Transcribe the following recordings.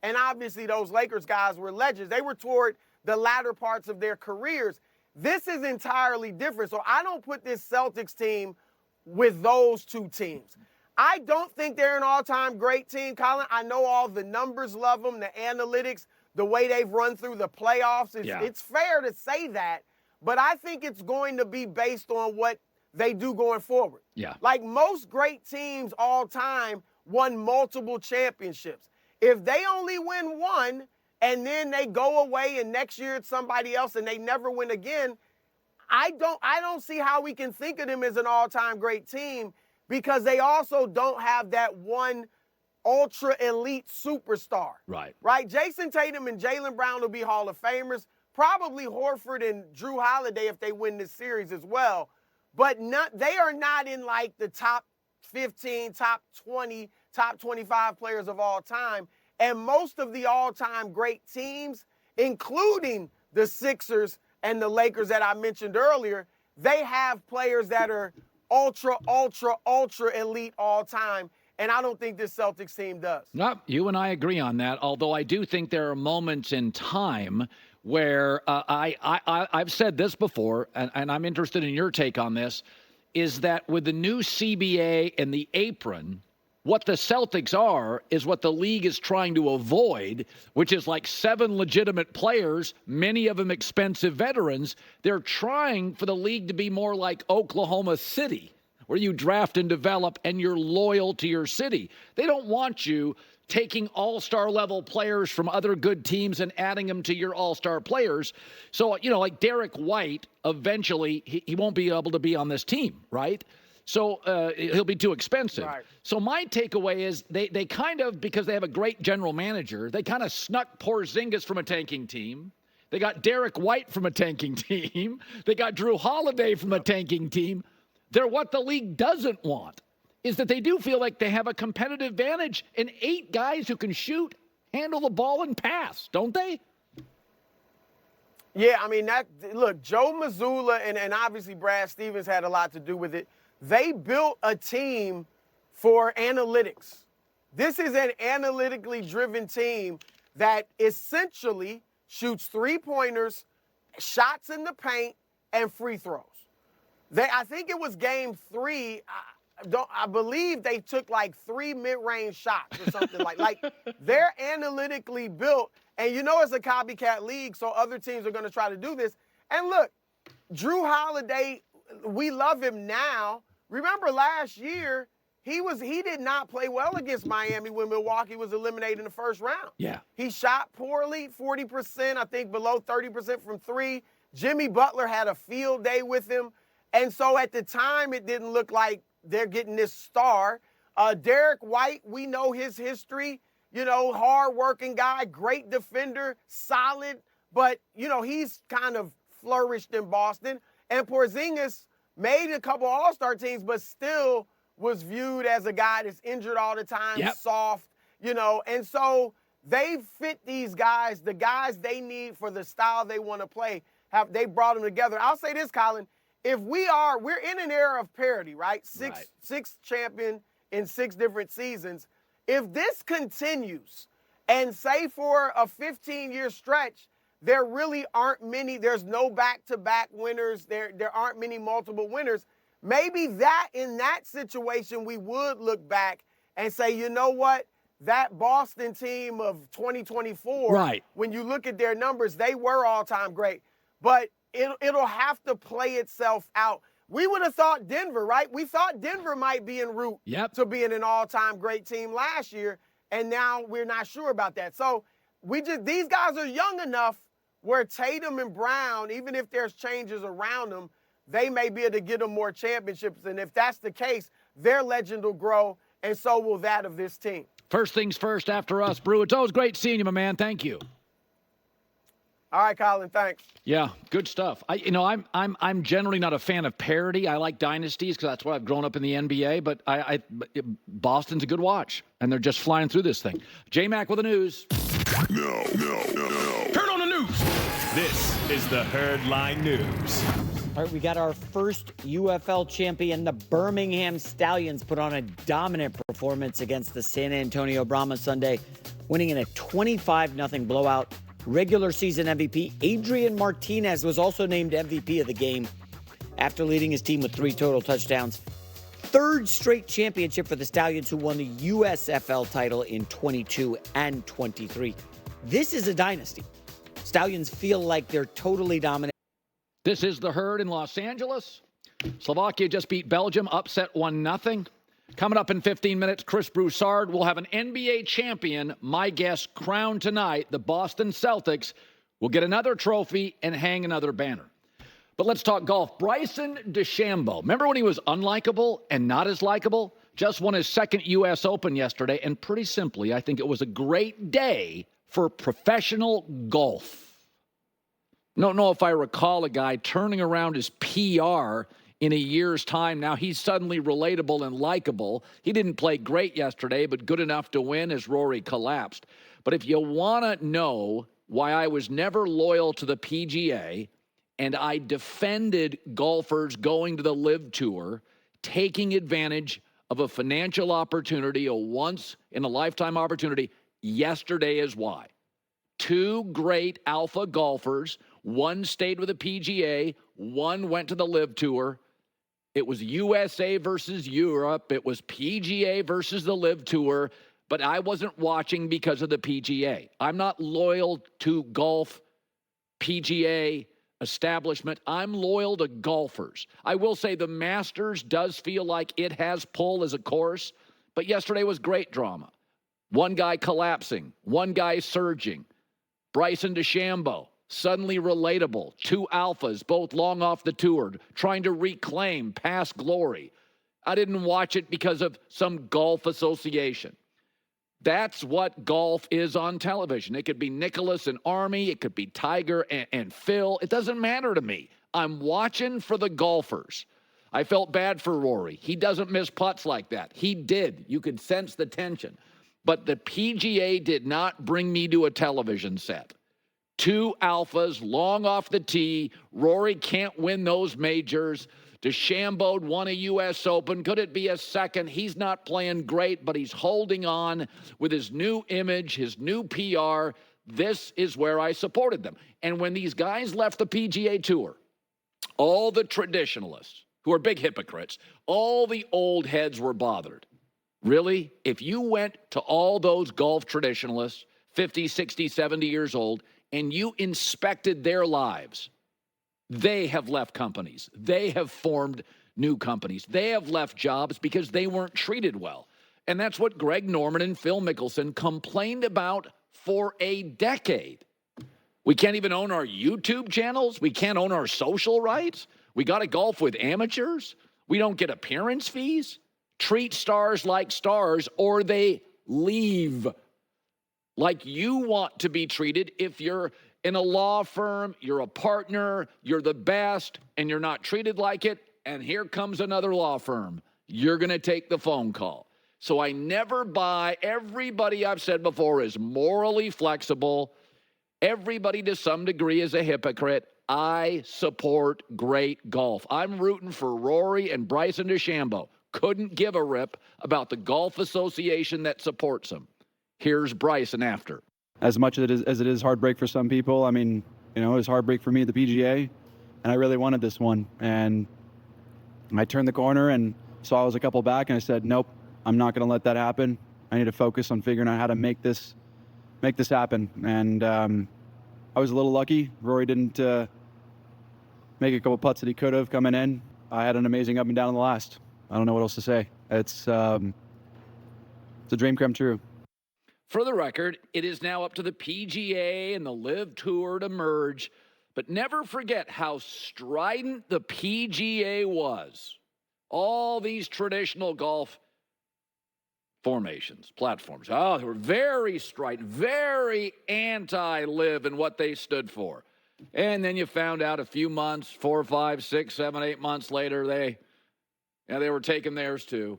And obviously those Lakers guys were legends. They were toward the latter parts of their careers. This is entirely different. So I don't put this Celtics team with those two teams. I don't think they're an all-time great team, Colin. I know all the numbers love them, the analytics, the way they've run through the playoffs. It's fair to say that, but I think it's going to be based on what they do going forward. Yeah. Like most great teams all time won multiple championships. If they only win one and then they go away and next year it's somebody else and they never win again, I don't see how we can think of them as an all-time great team because they also don't have that one ultra elite superstar. Right. Right? Jayson Tatum and Jaylen Brown will be Hall of Famers. Probably Horford and Drew Holiday if they win this series as well. But they are not in like the top 15, top 20, top 25 players of all time. And most of the all-time great teams, including the Sixers and the Lakers that I mentioned earlier, they have players that are ultra, ultra, ultra elite all time. And I don't think this Celtics team does. No, you and I agree on that, although I do think there are moments in time where I've said this before, and I'm interested in your take on this, is that with the new CBA and the apron, what the Celtics are is what the league is trying to avoid, which is like 7 legitimate players, many of them expensive veterans. They're trying for the league to be more like Oklahoma City, where you draft and develop and you're loyal to your city. They don't want you taking all-star level players from other good teams and adding them to your all-star players. So, like Derek White, eventually he won't be able to be on this team, right? So he'll be too expensive. Right. So my takeaway is they kind of, because they have a great general manager, they kind of snuck Porzingis from a tanking team. They got Derek White from a tanking team. They got Drew Holiday from a tanking team. They're what the league doesn't want, is that they do feel like they have a competitive advantage in 8 guys who can shoot, handle the ball, and pass, don't they? Yeah, I mean, look, Joe Mazzulla and obviously Brad Stevens had a lot to do with it. They built a team for analytics. This is an analytically driven team that essentially shoots 3-pointers, shots in the paint, and free throws. I think it was game 3. I believe they took like 3 mid-range shots or something like they're analytically built. And it's a copycat league, so other teams are going to try to do this. And look, Drew Holiday, we love him now. Remember last year, he did not play well against Miami when Milwaukee was eliminated in the first round. Yeah. He shot poorly, 40%, I think below 30% from 3. Jimmy Butler had a field day with him. And so at the time, it didn't look like they're getting this star. Derek White, we know his history, hard-working guy, great defender, solid. But, he's kind of flourished in Boston. And Porzingis made a couple all-star teams, but still was viewed as a guy that's injured all the time, soft, And so they fit these guys, the guys they need for the style they want to play. They brought them together. I'll say this, Colin. We're in an era of parity, right? Six champion in 6 different seasons. If this continues, and say for a 15-year stretch, there really aren't many, there's no back-to-back winners, there aren't many multiple winners, maybe in that situation we would look back and say, you know what, that Boston team of 2024, right, when you look at their numbers, they were all-time great. But it'll have to play itself out. We would have thought Denver, right? We thought Denver might be en route to being an all-time great team last year, and now we're not sure about that. So these guys are young enough where Tatum and Brown, even if there's changes around them, they may be able to get them more championships. And if that's the case, their legend will grow, and so will that of this team. First things first after us, Brew. It's always great seeing you, my man. Thank you. All right, Colin, thanks. Yeah, good stuff. I'm generally not a fan of parity. I like dynasties because that's why I've grown up in the NBA. But Boston's a good watch, and they're just flying through this thing. J-Mac with the news. No. Turn on the news. This is the Herdline News. All right, we got our first UFL champion. The Birmingham Stallions put on a dominant performance against the San Antonio Brahmas Sunday, winning in a 25-0 blowout. Regular season MVP Adrian Martinez was also named MVP of the game after leading his team with 3 total touchdowns. Third straight championship for the Stallions, who won the USFL title in 22 and 23. This is a dynasty. Stallions feel like they're totally dominant. This is the Herd in Los Angeles. Slovakia just beat Belgium, upset 1-0. Coming up in 15 minutes, Chris Broussard will have an NBA champion, my guess, crowned tonight. The Boston Celtics will get another trophy and hang another banner. But let's talk golf. Bryson DeChambeau. Remember when he was unlikable and not as likable? Just won his second U.S. Open yesterday. And pretty simply, I think it was a great day for professional golf. Don't know if I recall a guy turning around his PR in a year's time. Now he's suddenly relatable and likable. He didn't play great yesterday, but good enough to win as Rory collapsed. But if you want to know why I was never loyal to the PGA, and I defended golfers going to the LIV Tour, taking advantage of a financial opportunity, a once-in-a-lifetime opportunity, yesterday is why. 2 great alpha golfers, one stayed with the PGA, one went to the LIV Tour. It was USA versus Europe. It was PGA versus the LIV Tour, but I wasn't watching because of the PGA. I'm not loyal to golf, PGA, establishment. I'm loyal to golfers. I will say the Masters does feel like it has pull as a course, but yesterday was great drama. One guy collapsing, one guy surging. Bryson DeChambeau, suddenly relatable. 2 alphas, both long off the tour, trying to reclaim past glory. I didn't watch it because of some golf association. That's what golf is on television. It could be Nicholas and Army. It could be Tiger and Phil. It doesn't matter to me. I'm watching for the golfers. I felt bad for Rory. He doesn't miss putts like that. He did. You could sense the tension. But the PGA did not bring me to a television set. 2 alphas, long off the tee. Rory can't win those majors. DeChambeau won a U.S. Open. Could it be a second? He's not playing great, but he's holding on with his new image, his new PR. This is where I supported them. And when these guys left the PGA Tour, all the traditionalists, who are big hypocrites, all the old heads were bothered. Really? If you went to all those golf traditionalists, 50, 60, 70 years old, and you inspected their lives, they have left companies. They have formed new companies. They have left jobs because they weren't treated well. And that's what Greg Norman and Phil Mickelson complained about for a decade. We can't even own our YouTube channels. We can't own our social rights. We got to golf with amateurs. We don't get appearance fees. Treat stars like stars or they leave. Like you want to be treated if you're in a law firm, you're a partner, you're the best, and you're not treated like it, and here comes another law firm. You're going to take the phone call. So I never buy. Everybody I've said before is morally flexible. Everybody to some degree is a hypocrite. I support great golf. I'm rooting for Rory and Bryson DeChambeau. Couldn't give a rip about the golf association that supports them. Here's Bryson after. As much as it is heartbreak for some people, I mean, it was heartbreak for me at the PGA, and I really wanted this one. And I turned the corner and saw I was a couple back, and I said, nope, I'm not going to let that happen. I need to focus on figuring out how to make this happen. And I was a little lucky. Rory didn't make a couple putts that he could have coming in. I had an amazing up and down in the last. I don't know what else to say. It's a dream come true. For the record, it is now up to the PGA and the LIV Tour to merge, but never forget how strident the PGA was. All these traditional golf formations, platforms, they were very strident, very anti-LIV in what they stood for. And then you found out a few months, 4, 5, 6, 7, 8 months later, they were taking theirs too.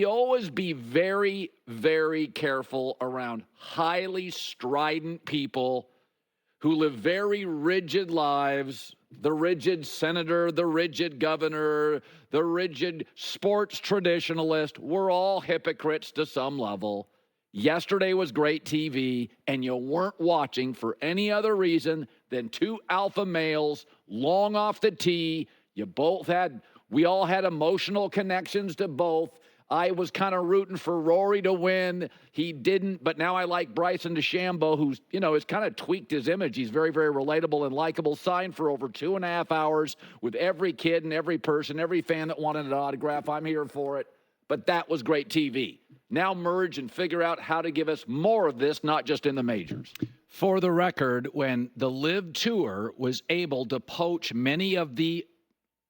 Always be very, very careful around highly strident people who live very rigid lives. The rigid senator, the rigid governor, the rigid sports traditionalist. We're all hypocrites to some level. Yesterday was great TV, and you weren't watching for any other reason than two alpha males long off the tee. We all had emotional connections to both. I was kind of rooting for Rory to win. He didn't, but now I like Bryson DeChambeau, who's, has kind of tweaked his image. He's very, very relatable and likable. Signed for over 2.5 hours with every kid and every person, every fan that wanted an autograph. I'm here for it. But that was great TV. Now merge and figure out how to give us more of this, not just in the majors. For the record, when the LIV Tour was able to poach many of the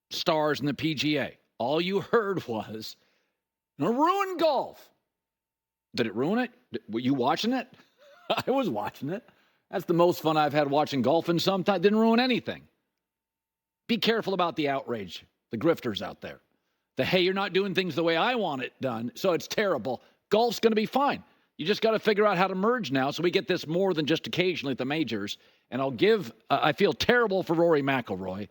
stars in the PGA, all you heard was, ruin golf. Did it ruin it? Were you watching it? I was watching it. That's the most fun I've had watching golf in some time. Didn't ruin anything. Be careful about the outrage, the grifters out there. Hey, you're not doing things the way I want it done, so it's terrible. Golf's going to be fine. You just got to figure out how to merge now so we get this more than just occasionally at the majors. And I feel terrible for Rory McIlroy.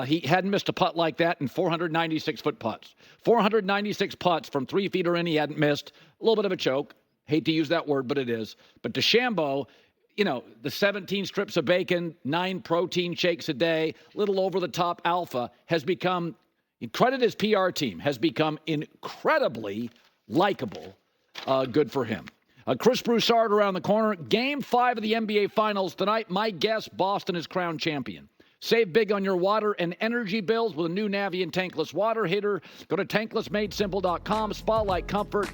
He hadn't missed a putt like that in 496-foot putts. 496 putts from 3 feet or in, he hadn't missed. A little bit of a choke. Hate to use that word, but it is. But DeChambeau, the 17 strips of bacon, 9 protein shakes a day, little over-the-top alpha, has become, credit his PR team, has become incredibly likable. Good for him. Chris Broussard around the corner. Game 5 of the NBA Finals tonight. My guess, Boston is crowned champion. Save big on your water and energy bills with a new Navien tankless water heater. Go to tanklessmadesimple.com. Spa-like comfort,